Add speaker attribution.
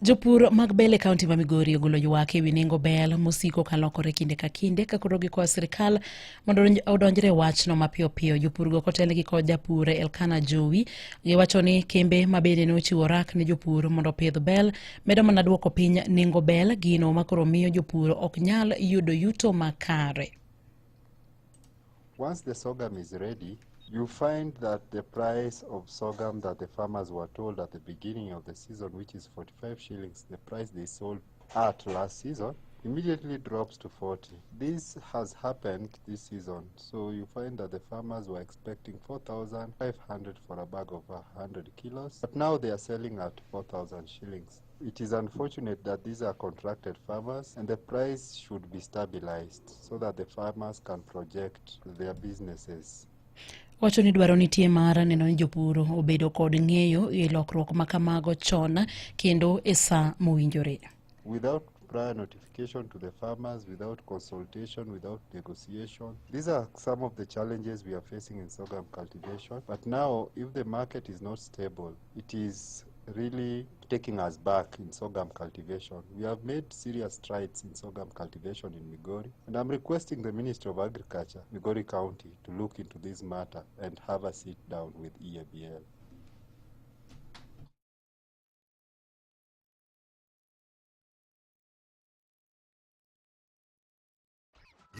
Speaker 1: Jopur mag bel e kaonti ma Migori ogolo ywak ewi nengo bel mosiko ka lokore kinde ka kinde ka koro gikwayo sirikal mondo odonjre e wachno mapiyo piyo. Jopurgo kotelnegi kod japur Elkana Jowi giwacho ni kembe ma bende nochiwo rak ne jopur mondo opidh bel medo mana duoko piny nengo bel, gino makoro miyo jopur ok nyal yudo yuto makare.
Speaker 2: Once the sorghum is ready, you find that the price of sorghum that the farmers were told at the beginning of the season, which is 45 shillings, the price they sold at last season, immediately drops to 40. This has happened this season. So you find that the farmers were expecting 4,500 for a bag of 100 kilos, but now they are selling at 4,000 shillings. It is unfortunate that these are contracted farmers and the price should be stabilized so that the farmers can project their businesses.
Speaker 1: Wacho ni dwaro nitie mar neno ni jopur obedo kod ng'eyo e lokruok ma kamago chon kendo e sa mowinjore.
Speaker 2: Without prior notification to the farmers, without consultation, without negotiation. These are some of the challenges we are facing in sorghum cultivation. But now, if the market is not stable, it is really taking us back in sorghum cultivation. We have made serious strides in sorghum cultivation in Migori, and I'm requesting the Ministry of Agriculture, Migori County, to look into this matter and have a sit down with EABL.